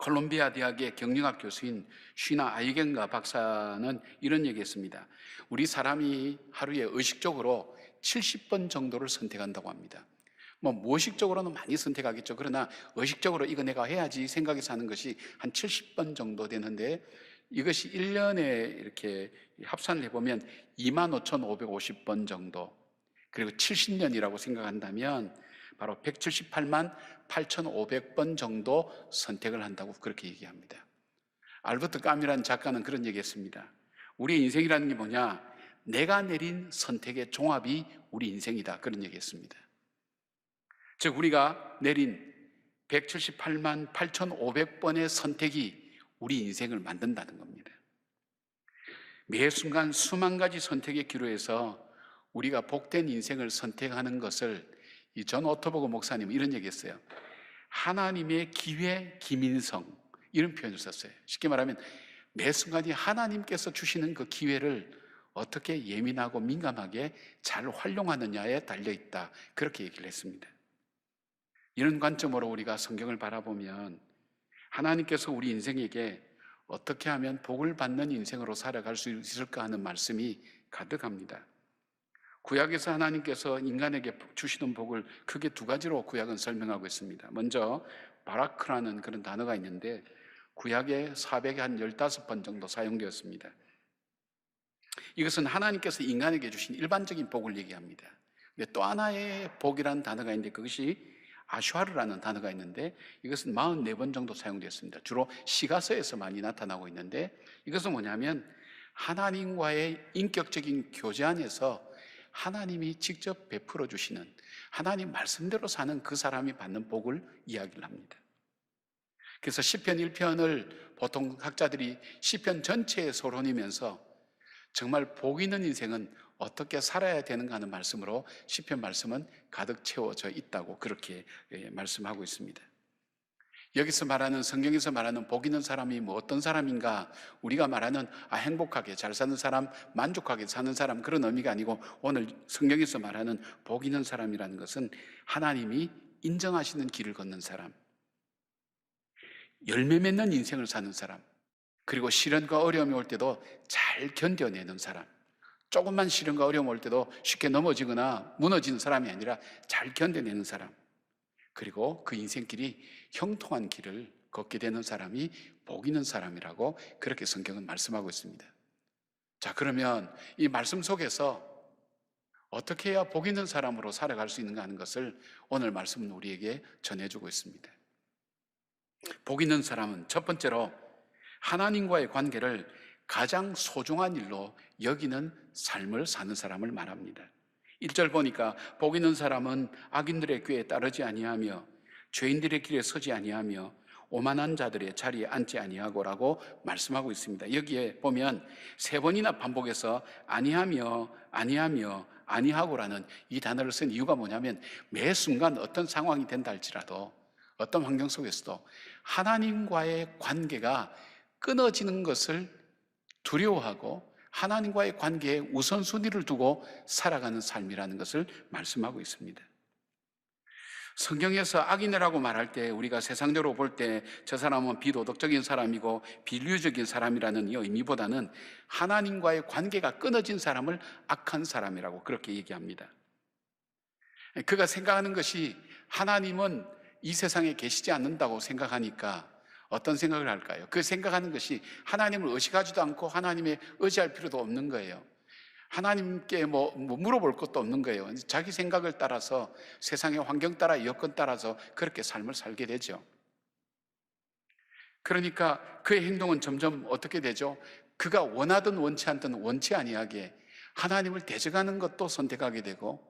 콜롬비아 대학의 경영학 교수인 쉬나 아이겐가 박사는 이런 얘기했습니다. 우리 사람이 하루에 의식적으로 70번 정도를 선택한다고 합니다. 무의식적으로는 많이 선택하겠죠. 그러나 의식적으로 이거 내가 해야지 생각해서 하는 것이 한 70번 정도 되는데, 이것이 1년에 이렇게 합산을 해보면 25,550번 정도, 그리고 70년이라고 생각한다면 바로 178만 8,500번 정도 선택을 한다고 그렇게 얘기합니다. 알버트 까뮈라는 작가는 그런 얘기했습니다. 우리의 인생이라는 게 뭐냐? 내가 내린 선택의 종합이 우리 인생이다, 그런 얘기했습니다. 즉 우리가 내린 178만 8,500번의 선택이 우리 인생을 만든다는 겁니다. 매 순간 수만 가지 선택의 기로에서 우리가 복된 인생을 선택하는 것을, 이 존 오토버그 목사님은 이런 얘기했어요. 하나님의 기회 기민성, 이런 표현을 썼어요. 쉽게 말하면 매 순간이 하나님께서 주시는 그 기회를 어떻게 예민하고 민감하게 잘 활용하느냐에 달려있다, 그렇게 얘기를 했습니다. 이런 관점으로 우리가 성경을 바라보면 하나님께서 우리 인생에게 어떻게 하면 복을 받는 인생으로 살아갈 수 있을까 하는 말씀이 가득합니다. 구약에서 하나님께서 인간에게 주시는 복을 크게 두 가지로 구약은 설명하고 있습니다. 먼저 바라크라는 그런 단어가 있는데 구약에 415번 정도 사용되었습니다. 이것은 하나님께서 인간에게 주신 일반적인 복을 얘기합니다. 근데 또 하나의 복이라는 단어가 있는데 그것이 아슈아르라는 단어가 있는데 이것은 44번 정도 사용되었습니다. 주로 시가서에서 많이 나타나고 있는데 이것은 뭐냐면 하나님과의 인격적인 교제 안에서 하나님이 직접 베풀어 주시는, 하나님 말씀대로 사는 그 사람이 받는 복을 이야기를 합니다. 그래서 시편 1편을 보통 학자들이 시편 전체에 서론이면서 정말 복 있는 인생은 어떻게 살아야 되는가 하는 말씀으로 시편 말씀은 가득 채워져 있다고 그렇게 말씀하고 있습니다. 여기서 말하는, 성경에서 말하는 복 있는 사람이 어떤 사람인가, 우리가 말하는 행복하게 잘 사는 사람, 만족하게 사는 사람, 그런 의미가 아니고 오늘 성경에서 말하는 복 있는 사람이라는 것은 하나님이 인정하시는 길을 걷는 사람, 열매 맺는 인생을 사는 사람, 그리고 시련과 어려움이 올 때도 잘 견뎌내는 사람, 조금만 시련과 어려움 올 때도 쉽게 넘어지거나 무너지는 사람이 아니라 잘 견뎌내는 사람, 그리고 그 인생길이 형통한 길을 걷게 되는 사람이 복 있는 사람이라고 그렇게 성경은 말씀하고 있습니다. 자, 그러면 이 말씀 속에서 어떻게 해야 복 있는 사람으로 살아갈 수 있는가 하는 것을 오늘 말씀은 우리에게 전해주고 있습니다. 복 있는 사람은 첫 번째로 하나님과의 관계를 가장 소중한 일로 여기는 삶을 사는 사람을 말합니다. 1절 보니까 복 있는 사람은 악인들의 꾀에 따르지 아니하며 죄인들의 길에 서지 아니하며 오만한 자들의 자리에 앉지 아니하고라고 말씀하고 있습니다. 여기에 보면 3번이나 반복해서 아니하며 아니하며 아니하고라는 이 단어를 쓴 이유가 뭐냐면 매 순간 어떤 상황이 된다 할지라도 어떤 환경 속에서도 하나님과의 관계가 끊어지는 것을 두려워하고 하나님과의 관계에 우선순위를 두고 살아가는 삶이라는 것을 말씀하고 있습니다. 성경에서 악인이라고 말할 때 우리가 세상적으로 볼 때 저 사람은 비도덕적인 사람이고 비인류적인 사람이라는 이 의미보다는 하나님과의 관계가 끊어진 사람을 악한 사람이라고 그렇게 얘기합니다. 그가 생각하는 것이 하나님은 이 세상에 계시지 않는다고 생각하니까 어떤 생각을 할까요? 그 생각하는 것이 하나님을 의식하지도 않고 하나님에 의지할 필요도 없는 거예요. 하나님께 물어볼 것도 없는 거예요. 자기 생각을 따라서 세상의 환경 따라 여건 따라서 그렇게 삶을 살게 되죠. 그러니까 그의 행동은 점점 어떻게 되죠? 그가 원하든 원치 않든 원치 아니하게 하나님을 대적하는 것도 선택하게 되고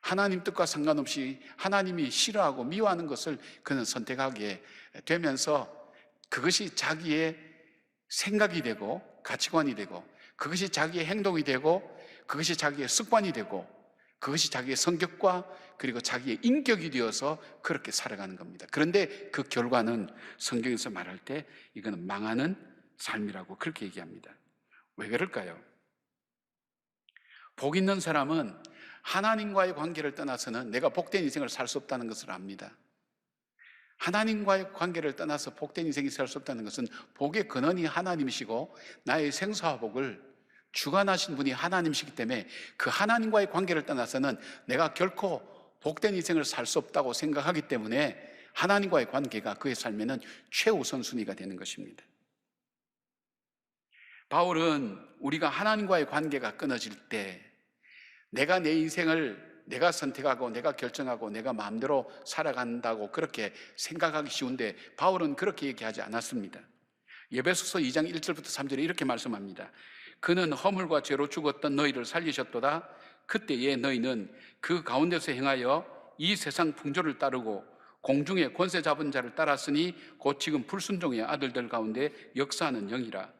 하나님 뜻과 상관없이 하나님이 싫어하고 미워하는 것을 그는 선택하게 되면서 그것이 자기의 생각이 되고 가치관이 되고 그것이 자기의 행동이 되고 그것이 자기의 습관이 되고 그것이 자기의 성격과 그리고 자기의 인격이 되어서 그렇게 살아가는 겁니다. 그런데 그 결과는 성경에서 말할 때 이거는 망하는 삶이라고 그렇게 얘기합니다. 왜 그럴까요? 복 있는 사람은 하나님과의 관계를 떠나서는 내가 복된 인생을 살 수 없다는 것을 압니다. 하나님과의 관계를 떠나서 복된 인생이 살 수 없다는 것은 복의 근원이 하나님이시고 나의 생사와 복을 주관하신 분이 하나님이시기 때문에 그 하나님과의 관계를 떠나서는 내가 결코 복된 인생을 살 수 없다고 생각하기 때문에 하나님과의 관계가 그의 삶에는 최우선순위가 되는 것입니다. 바울은 우리가 하나님과의 관계가 끊어질 때 내가 내 인생을 내가 선택하고 내가 결정하고 내가 마음대로 살아간다고 그렇게 생각하기 쉬운데 바울은 그렇게 얘기하지 않았습니다. 에베소서 2장 1절부터 3절에 이렇게 말씀합니다. 그는 허물과 죄로 죽었던 너희를 살리셨도다. 그때에 너희는 그 가운데서 행하여 이 세상 풍조를 따르고 공중의 권세 잡은 자를 따랐으니 곧 지금 불순종의 아들들 가운데 역사하는 영이라.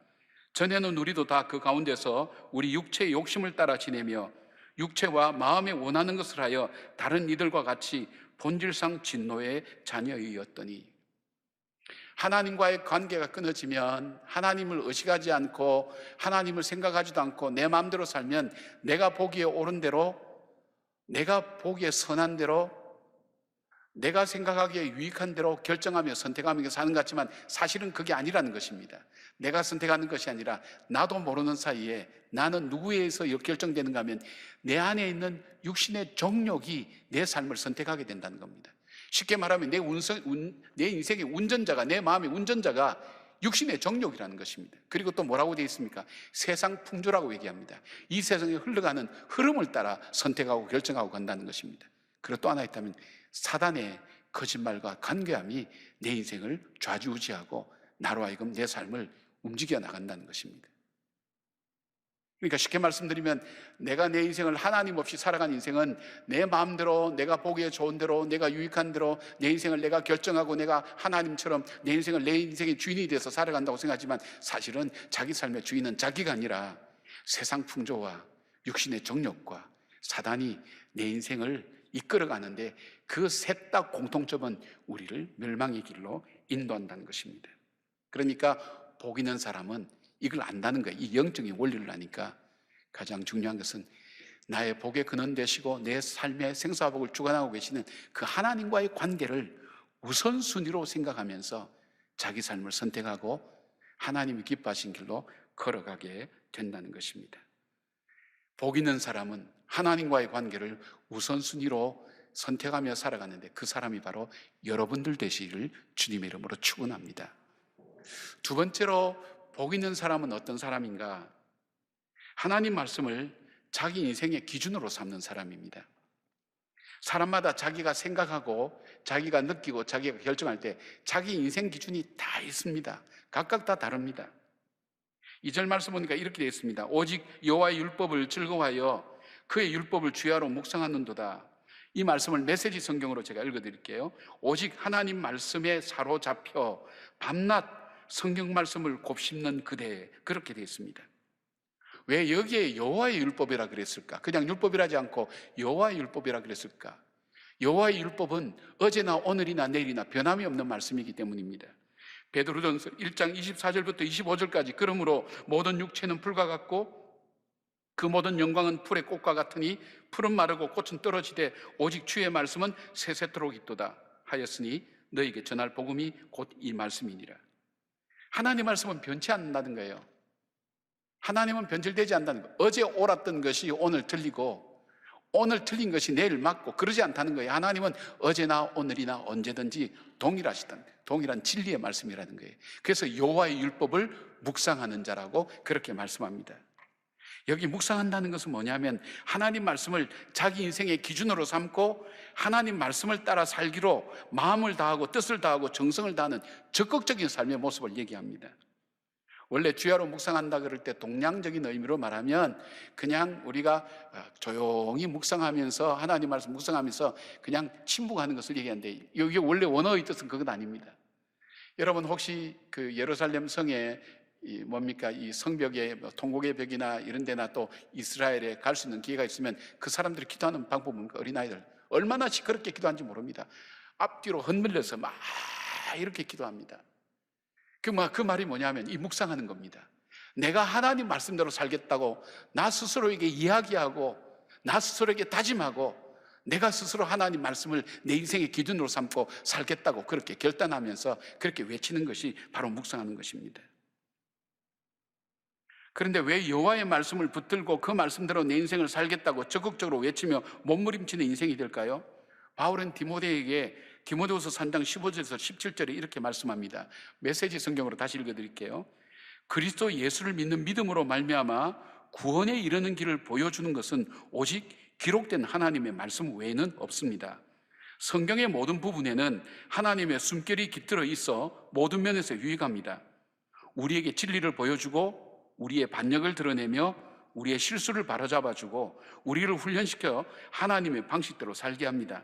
전에는 우리도 다 그 가운데서 우리 육체의 욕심을 따라 지내며 육체와 마음에 원하는 것을 하여 다른 이들과 같이 본질상 진노의 자녀이었더니. 하나님과의 관계가 끊어지면 하나님을 의식하지 않고 하나님을 생각하지도 않고 내 마음대로 살면 내가 보기에 옳은 대로, 내가 보기에 선한 대로, 내가 생각하기에 유익한 대로 결정하며 선택하며 사는 것 같지만 사실은 그게 아니라는 것입니다. 내가 선택하는 것이 아니라 나도 모르는 사이에 나는 누구에 의해서 결정되는가 하면 내 안에 있는 육신의 정욕이 내 삶을 선택하게 된다는 겁니다. 쉽게 말하면 내 인생의 운전자가, 내 마음의 운전자가 육신의 정욕이라는 것입니다. 그리고 또 뭐라고 되어 있습니까? 세상 풍조라고 얘기합니다. 이 세상에 흘러가는 흐름을 따라 선택하고 결정하고 간다는 것입니다. 그리고 또 하나 있다면 사단의 거짓말과 간교함이 내 인생을 좌지우지하고 나로 하여금 내 삶을 움직여 나간다는 것입니다. 그러니까 쉽게 말씀드리면 내가 내 인생을 하나님 없이 살아간 인생은 내 마음대로, 내가 보기에 좋은 대로, 내가 유익한 대로 내 인생을 내가 결정하고 내가 하나님처럼 내 인생을 내 인생의 주인이 돼서 살아간다고 생각하지만 사실은 자기 삶의 주인은 자기가 아니라 세상 풍조와 육신의 정욕과 사단이 내 인생을 이끌어가는데 그 셋 다 공통점은 우리를 멸망의 길로 인도한다는 것입니다. 그러니까 복 있는 사람은 이걸 안다는 거예요. 이 영적인 원리를 아니까 가장 중요한 것은 나의 복의 근원 되시고 내 삶의 생사복을 주관하고 계시는 그 하나님과의 관계를 우선순위로 생각하면서 자기 삶을 선택하고 하나님이 기뻐하신 길로 걸어가게 된다는 것입니다. 복 있는 사람은 하나님과의 관계를 우선순위로 선택하며 살아가는데 그 사람이 바로 여러분들 되시기를 주님의 이름으로 축원합니다. 두 번째로 복 있는 사람은 어떤 사람인가? 하나님 말씀을 자기 인생의 기준으로 삼는 사람입니다. 사람마다 자기가 생각하고 자기가 느끼고 자기가 결정할 때 자기 인생 기준이 다 있습니다. 각각 다 다릅니다. 2절 말씀 보니까 이렇게 되어 있습니다. 오직 여호와의 율법을 즐거워하여 그의 율법을 주야로 묵상하는도다. 이 말씀을 메시지 성경으로 제가 읽어드릴게요. 오직 하나님 말씀에 사로잡혀 밤낮 성경 말씀을 곱씹는 그대, 그렇게 되어 있습니다. 왜 여기에 여호와의 율법이라 그랬을까? 그냥 율법이라지 않고 여호와의 율법이라 그랬을까? 여호와의 율법은 어제나 오늘이나 내일이나 변함이 없는 말씀이기 때문입니다. 베드로전서 1장 24절부터 25절까지 그러므로 모든 육체는 풀과 같고 그 모든 영광은 풀의 꽃과 같으니 풀은 마르고 꽃은 떨어지되 오직 주의 말씀은 세세토록 있도다 하였으니 너에게 전할 복음이 곧 이 말씀이니라. 하나님 말씀은 변치 않는다는 거예요. 하나님은 변질되지 않는다는 거예요. 어제 옳았던 것이 오늘 틀리고 오늘 틀린 것이 내일 맞고 그러지 않다는 거예요. 하나님은 어제나 오늘이나 언제든지 동일하시다는 거예요. 동일한 진리의 말씀이라는 거예요. 그래서 여호와의 율법을 묵상하는 자라고 그렇게 말씀합니다. 여기 묵상한다는 것은 뭐냐면 하나님 말씀을 자기 인생의 기준으로 삼고 하나님 말씀을 따라 살기로 마음을 다하고 뜻을 다하고 정성을 다하는 적극적인 삶의 모습을 얘기합니다. 원래 주야로 묵상한다 그럴 때 동양적인 의미로 말하면 그냥 우리가 조용히 묵상하면서 하나님 말씀 묵상하면서 그냥 침묵하는 것을 얘기하는데 여기 원래 원어의 뜻은 그건 아닙니다. 여러분 혹시 그 예루살렘 성에 이 성벽에 통곡의 벽이나 이런 데나 또 이스라엘에 갈 수 있는 기회가 있으면 그 사람들이 기도하는 방법은 어린아이들 얼마나 시끄럽게 기도하는지 모릅니다. 앞뒤로 흔들려서 막 이렇게 기도합니다. 그 말이 뭐냐면 이 묵상하는 겁니다. 내가 하나님 말씀대로 살겠다고 나 스스로에게 이야기하고 나 스스로에게 다짐하고 내가 스스로 하나님 말씀을 내 인생의 기준으로 삼고 살겠다고 그렇게 결단하면서 그렇게 외치는 것이 바로 묵상하는 것입니다. 그런데 왜 여호와의 말씀을 붙들고 그 말씀대로 내 인생을 살겠다고 적극적으로 외치며 몸부림치는 인생이 될까요? 바울은 디모데에게 디모데후서 3장 15절에서 17절에 이렇게 말씀합니다. 메시지 성경으로 다시 읽어드릴게요. 그리스도 예수를 믿는 믿음으로 말미암아 구원에 이르는 길을 보여주는 것은 오직 기록된 하나님의 말씀 외에는 없습니다. 성경의 모든 부분에는 하나님의 숨결이 깃들어 있어 모든 면에서 유익합니다. 우리에게 진리를 보여주고 우리의 반역을 드러내며 우리의 실수를 바로잡아주고 우리를 훈련시켜 하나님의 방식대로 살게 합니다.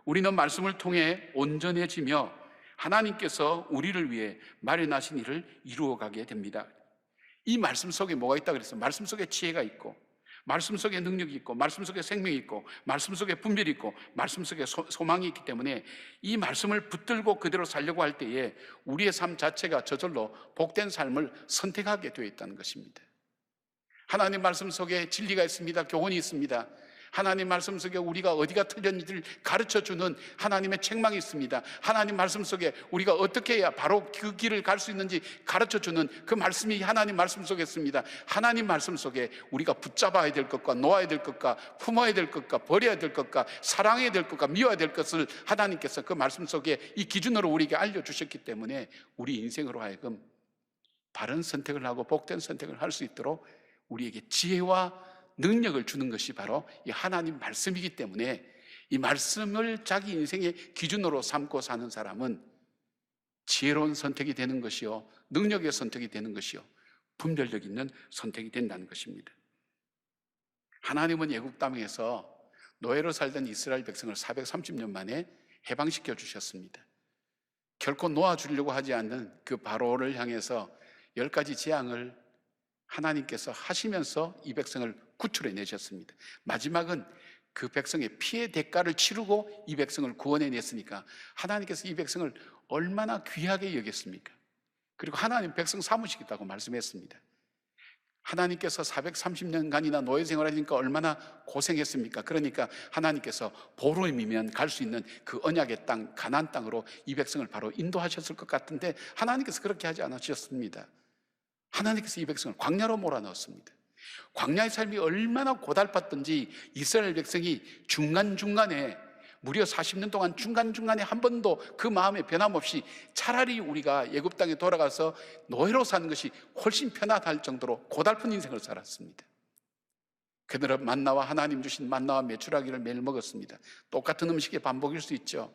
우리는 말씀을 통해 온전해지며 하나님께서 우리를 위해 마련하신 일을 이루어가게 됩니다. 이 말씀 속에 뭐가 있다 그랬어요? 말씀 속에 지혜가 있고, 말씀 속에 능력이 있고, 말씀 속에 생명이 있고, 말씀 속에 분별이 있고, 말씀 속에 소망이 있기 때문에 이 말씀을 붙들고 그대로 살려고 할 때에 우리의 삶 자체가 저절로 복된 삶을 선택하게 되어 있다는 것입니다. 하나님 말씀 속에 진리가 있습니다. 교훈이 있습니다. 하나님 말씀 속에 우리가 어디가 틀렸는지를 가르쳐주는 하나님의 책망이 있습니다. 하나님 말씀 속에 우리가 어떻게 해야 바로 그 길을 갈 수 있는지 가르쳐주는 그 말씀이 하나님 말씀 속에 있습니다. 하나님 말씀 속에 우리가 붙잡아야 될 것과 놓아야 될 것과 품어야 될 것과 버려야 될 것과 사랑해야 될 것과 미워야 될 것을 하나님께서 그 말씀 속에 이 기준으로 우리에게 알려주셨기 때문에 우리 인생으로 하여금 바른 선택을 하고 복된 선택을 할 수 있도록 우리에게 지혜와 능력을 주는 것이 바로 이 하나님 말씀이기 때문에 이 말씀을 자기 인생의 기준으로 삼고 사는 사람은 지혜로운 선택이 되는 것이요, 능력의 선택이 되는 것이요, 분별력 있는 선택이 된다는 것입니다. 하나님은 애국 땅에서 노예로 살던 이스라엘 백성을 430년 만에 해방시켜 주셨습니다. 결코 놓아주려고 하지 않는 그 바로를 향해서 10가지 재앙을 하나님께서 하시면서 이 백성을 구출해 내셨습니다. 마지막은 그 백성의 피해 대가를 치르고 이 백성을 구원해 냈으니까 하나님께서 이 백성을 얼마나 귀하게 여겼습니까? 그리고 하나님 백성 삼으시겠다고 말씀했습니다. 하나님께서 430년간이나 노예 생활하니까 얼마나 고생했습니까? 그러니까 하나님께서 보름이면 갈 수 있는 그 언약의 땅, 가나안 땅으로 이 백성을 바로 인도하셨을 것 같은데 하나님께서 그렇게 하지 않으셨습니다. 하나님께서 이 백성을 광야로 몰아넣었습니다. 광야의 삶이 얼마나 고달팠던지 이스라엘 백성이 중간중간에 무려 40년 동안 중간중간에 한 번도 그 마음에 변함없이 차라리 우리가 애굽 땅에 돌아가서 노예로 사는 것이 훨씬 편하다 정도로 고달픈 인생을 살았습니다. 그들은 만나와 하나님 주신 만나와 메추라기를 매일 먹었습니다. 똑같은 음식의 반복일 수 있죠.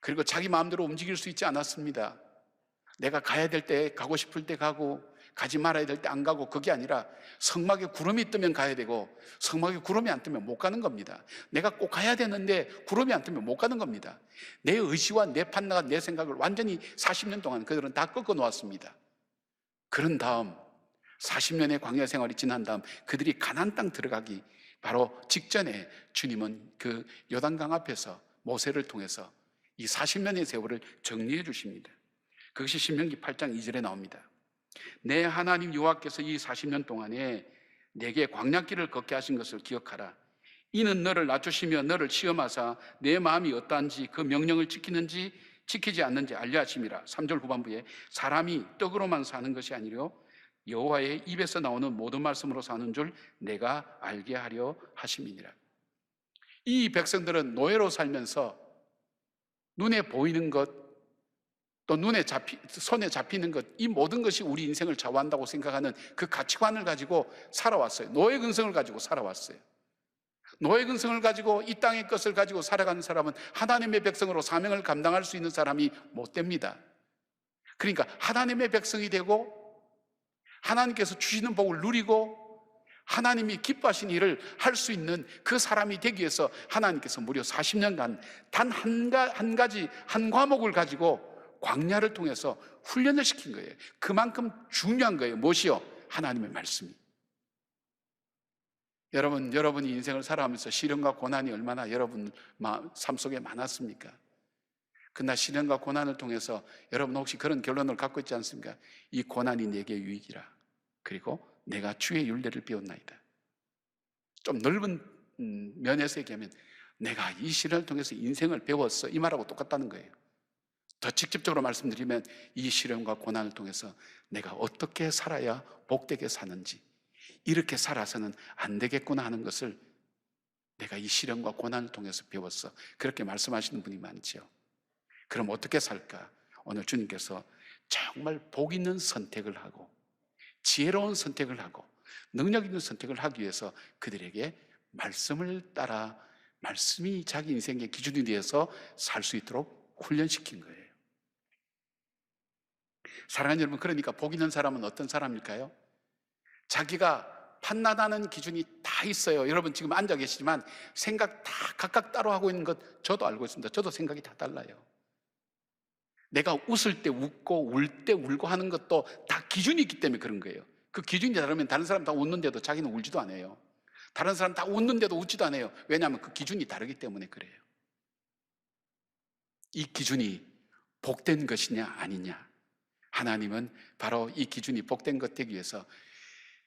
그리고 자기 마음대로 움직일 수 있지 않았습니다. 내가 가야 될 때 가고 싶을 때 가고 가지 말아야 될 때 안 가고, 그게 아니라 성막에 구름이 뜨면 가야 되고 성막에 구름이 안 뜨면 못 가는 겁니다. 내가 꼭 가야 되는데 구름이 안 뜨면 못 가는 겁니다. 내 의지와 내 판단과 내 생각을 완전히 40년 동안 그들은 다 꺾어 놓았습니다. 그런 다음 40년의 광야 생활이 지난 다음 그들이 가나안 땅 들어가기 바로 직전에 주님은 그 요단강 앞에서 모세를 통해서 이 40년의 세월을 정리해 주십니다. 그것이 신명기 8장 2절에 나옵니다. 내 하나님 여호와께서 이 40년 동안에 내게 광야길을 걷게 하신 것을 기억하라. 이는 너를 낮추시며 너를 시험하사 내 마음이 어떠한지 그 명령을 지키는지 지키지 않는지 알려 하심이라. 3절 후반부에 사람이 떡으로만 사는 것이 아니려 여호와의 입에서 나오는 모든 말씀으로 사는 줄 내가 알게 하려 하심이니라. 이 백성들은 노예로 살면서 눈에 보이는 것, 또 손에 잡히는 것, 이 모든 것이 우리 인생을 좌우한다고 생각하는 그 가치관을 가지고 살아왔어요. 노예 근성을 가지고 살아왔어요. 노예 근성을 가지고 이 땅의 것을 가지고 살아가는 사람은 하나님의 백성으로 사명을 감당할 수 있는 사람이 못 됩니다. 그러니까 하나님의 백성이 되고 하나님께서 주시는 복을 누리고 하나님이 기뻐하신 일을 할 수 있는 그 사람이 되기 위해서 하나님께서 무려 40년간 단 한 가지 한 과목을 가지고 광야를 통해서 훈련을 시킨 거예요. 그만큼 중요한 거예요. 무엇이요? 하나님의 말씀이. 여러분이 인생을 살아가면서 시련과 고난이 얼마나 여러분 삶 속에 많았습니까? 그러나 시련과 고난을 통해서 여러분 혹시 그런 결론을 갖고 있지 않습니까? 이 고난이 내게 유익이라. 그리고 내가 주의 율례를 배웠나이다. 좀 넓은 면에서 얘기하면 내가 이 시련을 통해서 인생을 배웠어. 이 말하고 똑같다는 거예요. 더 직접적으로 말씀드리면 이 시련과 고난을 통해서 내가 어떻게 살아야 복되게 사는지, 이렇게 살아서는 안 되겠구나 하는 것을 내가 이 시련과 고난을 통해서 배웠어. 그렇게 말씀하시는 분이 많죠. 그럼 어떻게 살까? 오늘 주님께서 정말 복 있는 선택을 하고 지혜로운 선택을 하고 능력 있는 선택을 하기 위해서 그들에게 말씀을 따라 말씀이 자기 인생의 기준이 되어서 살 수 있도록 훈련시킨 거예요. 사랑하는 여러분, 그러니까 복 있는 사람은 어떤 사람일까요? 자기가 판단하는 기준이 다 있어요. 여러분 지금 앉아 계시지만 생각 다 각각 따로 하고 있는 것 저도 알고 있습니다. 저도 생각이 다 달라요. 내가 웃을 때 웃고 울 때 울고 하는 것도 다 기준이 있기 때문에 그런 거예요. 그 기준이 다르면 다른 사람 다 웃는데도 자기는 울지도 않아요. 다른 사람 다 웃는데도 웃지도 않아요. 왜냐하면 그 기준이 다르기 때문에 그래요. 이 기준이 복된 것이냐 아니냐, 하나님은 바로 이 기준이 복된 것 되기 위해서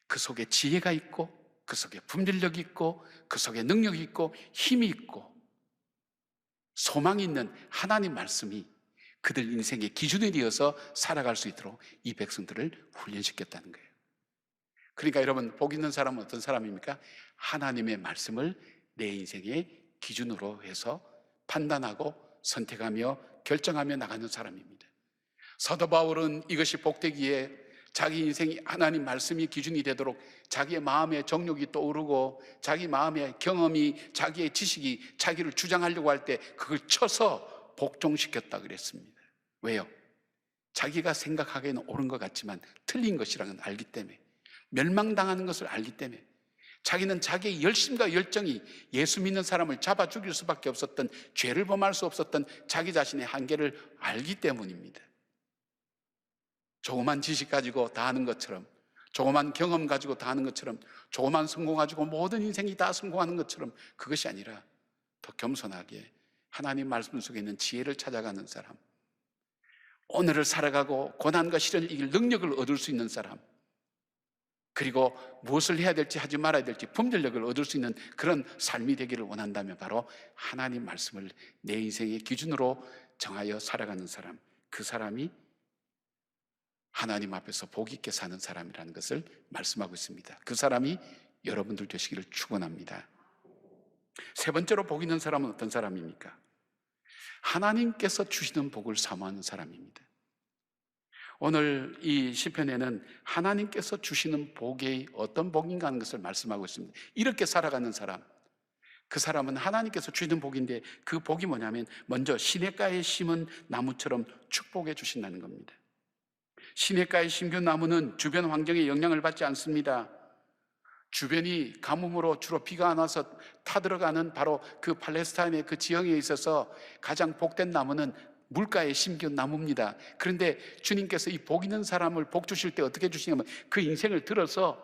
그 속에 지혜가 있고 그 속에 분별력이 있고 그 속에 능력이 있고 힘이 있고 소망이 있는 하나님 말씀이 그들 인생의 기준이 되어서 살아갈 수 있도록 이 백성들을 훈련시켰다는 거예요. 그러니까 여러분, 복 있는 사람은 어떤 사람입니까? 하나님의 말씀을 내 인생의 기준으로 해서 판단하고 선택하며 결정하며 나가는 사람입니다. 사도 바울은 이것이 복되기에 자기 인생이 하나님 말씀이 기준이 되도록 자기의 마음의 정욕이 떠오르고 자기 마음의 경험이, 자기의 지식이 자기를 주장하려고 할 때 그걸 쳐서 복종시켰다 그랬습니다. 왜요? 자기가 생각하기에는 옳은 것 같지만 틀린 것이라는 걸 알기 때문에, 멸망당하는 것을 알기 때문에, 자기는 자기의 열심과 열정이 예수 믿는 사람을 잡아 죽일 수밖에 없었던, 죄를 범할 수 없었던 자기 자신의 한계를 알기 때문입니다. 조그만 지식 가지고 다 하는 것처럼, 조그만 경험 가지고 다 하는 것처럼, 조그만 성공 가지고 모든 인생이 다 성공하는 것처럼, 그것이 아니라 더 겸손하게 하나님 말씀 속에 있는 지혜를 찾아가는 사람, 오늘을 살아가고 고난과 시련을 이길 능력을 얻을 수 있는 사람, 그리고 무엇을 해야 될지 하지 말아야 될지 분별력을 얻을 수 있는 그런 삶이 되기를 원한다면 바로 하나님 말씀을 내 인생의 기준으로 정하여 살아가는 사람, 그 사람이 하나님 앞에서 복 있게 사는 사람이라는 것을 말씀하고 있습니다. 그 사람이 여러분들 되시기를 축원합니다. 세 번째로 복 있는 사람은 어떤 사람입니까? 하나님께서 주시는 복을 사모하는 사람입니다. 오늘 이 시편에는 하나님께서 주시는 복이 어떤 복인가 하는 것을 말씀하고 있습니다. 이렇게 살아가는 사람, 그 사람은 하나님께서 주시는 복인데 그 복이 뭐냐면 먼저 시냇가에 심은 나무처럼 축복해 주신다는 겁니다. 시냇가에 심긴 나무는 주변 환경에 영향을 받지 않습니다. 주변이 가뭄으로 주로 비가 안 와서 타들어가는 바로 그 팔레스타인의 그 지형에 있어서 가장 복된 나무는 물가에 심긴 나무입니다. 그런데 주님께서 이 복 있는 사람을 복 주실 때 어떻게 주시냐면 그 인생을 들어서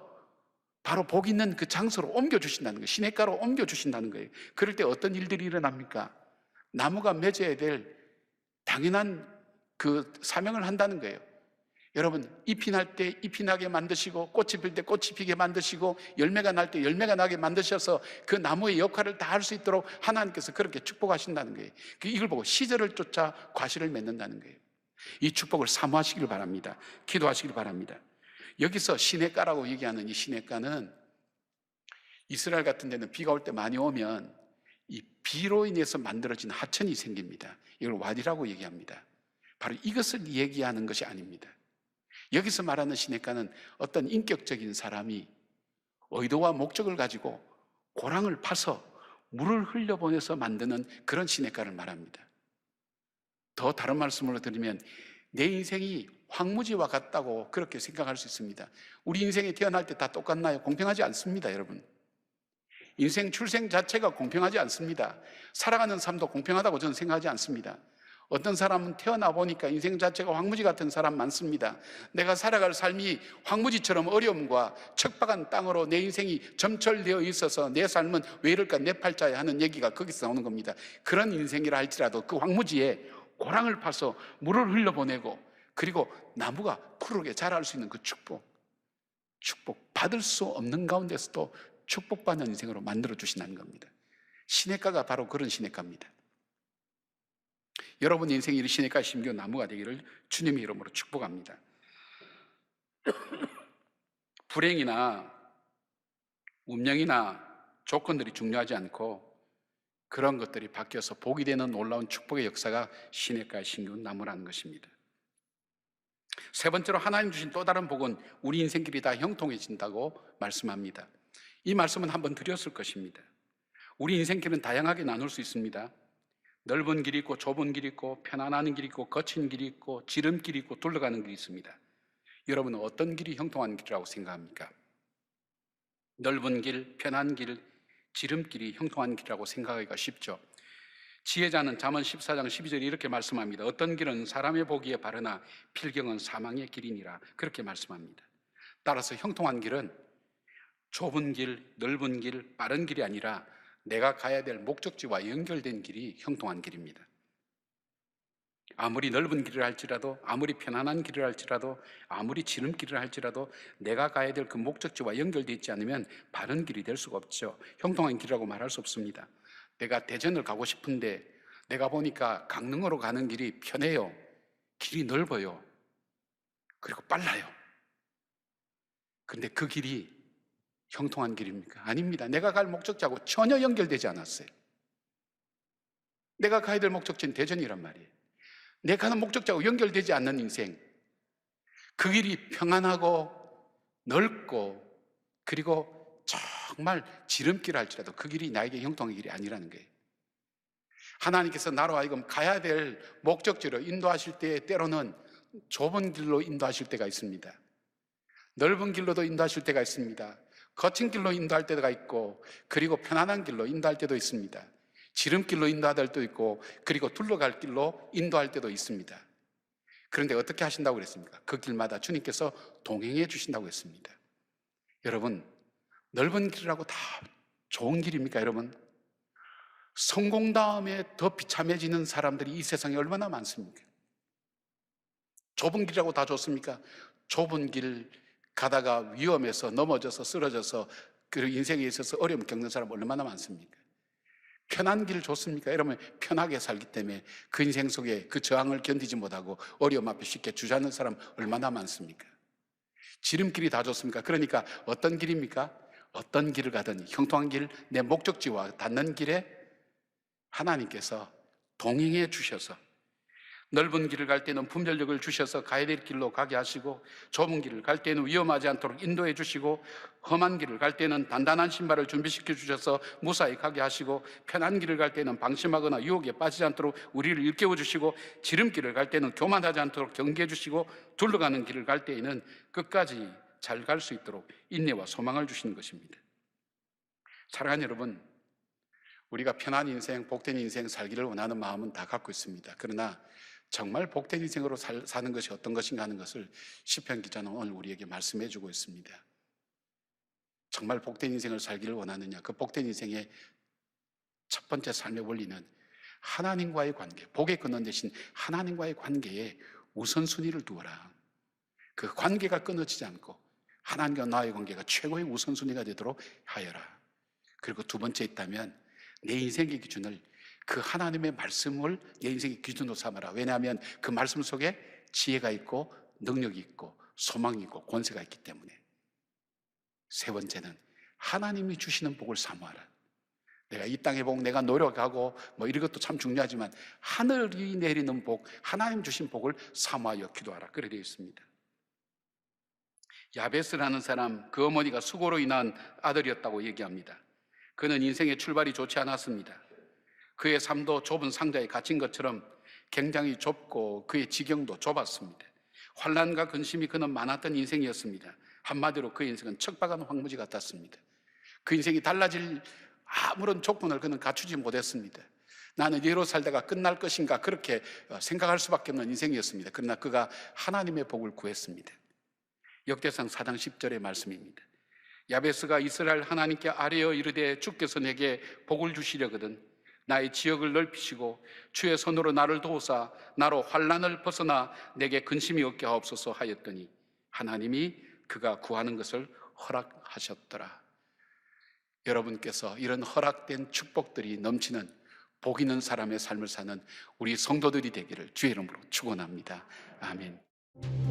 바로 복 있는 그 장소로 옮겨주신다는 거예요. 시냇가로 옮겨주신다는 거예요. 그럴 때 어떤 일들이 일어납니까? 나무가 맺어야 될 당연한 그 사명을 한다는 거예요. 여러분, 잎이 날 때 잎이 나게 만드시고 꽃이 필 때 꽃이 피게 만드시고 열매가 날 때 열매가 나게 만드셔서 그 나무의 역할을 다 할 수 있도록 하나님께서 그렇게 축복하신다는 거예요. 이걸 보고 시절을 쫓아 과실을 맺는다는 거예요. 이 축복을 사모하시길 바랍니다. 기도하시길 바랍니다. 여기서 시냇가라고 얘기하는 이 시냇가는 이스라엘 같은 데는 비가 올 때 많이 오면 이 비로 인해서 만들어진 하천이 생깁니다. 이걸 와디라고 얘기합니다. 바로 이것을 얘기하는 것이 아닙니다. 여기서 말하는 시냇가는 어떤 인격적인 사람이 의도와 목적을 가지고 고랑을 파서 물을 흘려보내서 만드는 그런 시냇가를 말합니다. 더 다른 말씀으로 드리면 내 인생이 황무지와 같다고 그렇게 생각할 수 있습니다. 우리 인생에 태어날 때 다 똑같나요? 공평하지 않습니다, 여러분. 인생 출생 자체가 공평하지 않습니다. 살아가는 삶도 공평하다고 저는 생각하지 않습니다. 어떤 사람은 태어나 보니까 인생 자체가 황무지 같은 사람 많습니다. 내가 살아갈 삶이 황무지처럼 어려움과 척박한 땅으로 내 인생이 점철되어 있어서 내 삶은 왜 이럴까 내 팔자에 하는 얘기가 거기서 나오는 겁니다. 그런 인생이라 할지라도 그 황무지에 고랑을 파서 물을 흘려보내고 그리고 나무가 푸르게 자랄 수 있는 그 축복 받을 수 없는 가운데서도 축복받는 인생으로 만들어 주신다는 겁니다. 시냇가가 바로 그런 시냇가입니다. 여러분 인생이 이 시냇가에 심겨온 나무가 되기를 주님의 이름으로 축복합니다. 불행이나 운명이나 조건들이 중요하지 않고 그런 것들이 바뀌어서 복이 되는 놀라운 축복의 역사가 시냇가에 심겨온 나무라는 것입니다. 세 번째로 하나님 주신 또 다른 복은 우리 인생길이 다 형통해진다고 말씀합니다. 이 말씀은 한번 드렸을 것입니다. 우리 인생길은 다양하게 나눌 수 있습니다. 넓은 길이 있고 좁은 길이 있고 편안한 길이 있고 거친 길이 있고 지름길이 있고 둘러가는 길이 있습니다. 여러분은 어떤 길이 형통한 길이라고 생각합니까? 넓은 길, 편한 길, 지름길이 형통한 길이라고 생각하기가 쉽죠. 지혜자는 잠언 14장 12절에 이렇게 말씀합니다. 어떤 길은 사람의 보기에 바르나 필경은 사망의 길이니라. 그렇게 말씀합니다. 따라서 형통한 길은 좁은 길, 넓은 길, 빠른 길이 아니라 내가 가야 될 목적지와 연결된 길이 형통한 길입니다. 아무리 넓은 길을 할지라도, 아무리 편안한 길을 할지라도, 아무리 지름길을 할지라도 내가 가야 될 그 목적지와 연결되어 있지 않으면 바른 길이 될 수가 없죠. 형통한 길이라고 말할 수 없습니다. 내가 대전을 가고 싶은데 내가 보니까 강릉으로 가는 길이 편해요. 길이 넓어요. 그리고 빨라요. 그런데 그 길이 형통한 길입니까? 아닙니다. 내가 갈 목적지하고 전혀 연결되지 않았어요. 내가 가야 될 목적지는 대전이란 말이에요. 내가 가는 목적지하고 연결되지 않는 인생, 그 길이 평안하고 넓고 그리고 정말 지름길 할지라도 그 길이 나에게 형통의 길이 아니라는 거예요. 하나님께서 나로 하여금 가야 될 목적지로 인도하실 때 때로는 좁은 길로 인도하실 때가 있습니다. 넓은 길로도 인도하실 때가 있습니다. 거친 길로 인도할 때가 있고 그리고 편안한 길로 인도할 때도 있습니다. 지름길로 인도할 때도 있고 그리고 둘러갈 길로 인도할 때도 있습니다. 그런데 어떻게 하신다고 그랬습니까? 그 길마다 주님께서 동행해 주신다고 했습니다. 여러분, 넓은 길이라고 다 좋은 길입니까, 여러분? 성공 다음에 더 비참해지는 사람들이 이 세상에 얼마나 많습니까? 좁은 길이라고 다 좋습니까? 좁은 길 가다가 위험해서 넘어져서 쓰러져서 그 인생에 있어서 어려움 겪는 사람 얼마나 많습니까? 편한 길 좋습니까? 여러분, 편하게 살기 때문에 그 인생 속에 그 저항을 견디지 못하고 어려움 앞에 쉽게 주저앉는 사람 얼마나 많습니까? 지름길이 다 좋습니까? 그러니까 어떤 길입니까? 어떤 길을 가든 형통한 길, 내 목적지와 닿는 길에 하나님께서 동행해 주셔서 넓은 길을 갈 때는 분별력을 주셔서 가야 될 길로 가게 하시고 좁은 길을 갈 때는 위험하지 않도록 인도해 주시고 험한 길을 갈 때는 단단한 신발을 준비시켜 주셔서 무사히 가게 하시고 편한 길을 갈 때는 방심하거나 유혹에 빠지지 않도록 우리를 일깨워 주시고 지름길을 갈 때는 교만하지 않도록 경계해 주시고 둘러가는 길을 갈 때에는 끝까지 잘 갈 수 있도록 인내와 소망을 주시는 것입니다. 사랑하는 여러분, 우리가 편한 인생, 복된 인생 살기를 원하는 마음은 다 갖고 있습니다. 그러나 정말 복된 인생으로 사는 것이 어떤 것인가 하는 것을 시편 기자는 오늘 우리에게 말씀해 주고 있습니다. 정말 복된 인생을 살기를 원하느냐? 그 복된 인생의 첫 번째 삶의 원리는 하나님과의 관계, 복의 근원 대신 하나님과의 관계에 우선순위를 두어라. 그 관계가 끊어지지 않고 하나님과 나의 관계가 최고의 우선순위가 되도록 하여라. 그리고 두 번째 있다면 내 인생의 기준을 그 하나님의 말씀을 내 인생의 기준으로 삼아라. 왜냐하면 그 말씀 속에 지혜가 있고 능력이 있고 소망이 있고 권세가 있기 때문에. 세 번째는 하나님이 주시는 복을 사모하라. 내가 이 땅의 복, 내가 노력하고 이런 것도 참 중요하지만 하늘이 내리는 복, 하나님 주신 복을 사모하여 기도하라. 그래 되어 있습니다. 야베스라는 사람, 그 어머니가 수고로 인한 아들이었다고 얘기합니다. 그는 인생의 출발이 좋지 않았습니다. 그의 삶도 좁은 상자에 갇힌 것처럼 굉장히 좁고 그의 지경도 좁았습니다. 환난과 근심이 그는 많았던 인생이었습니다. 한마디로 그 인생은 척박한 황무지 같았습니다. 그 인생이 달라질 아무런 조건을 그는 갖추지 못했습니다. 나는 이대로 살다가 끝날 것인가 그렇게 생각할 수밖에 없는 인생이었습니다. 그러나 그가 하나님의 복을 구했습니다. 역대상 4장 10절의 말씀입니다. 야베스가 이스라엘 하나님께 아뢰어 이르되 주께서 내게 복을 주시려거든 나의 지역을 넓히시고 주의 손으로 나를 도우사 나로 환난을 벗어나 내게 근심이 없게 하옵소서 하였더니 하나님이 그가 구하는 것을 허락하셨더라. 여러분께서 이런 허락된 축복들이 넘치는 복 있는 사람의 삶을 사는 우리 성도들이 되기를 주의 이름으로 축원합니다. 아멘.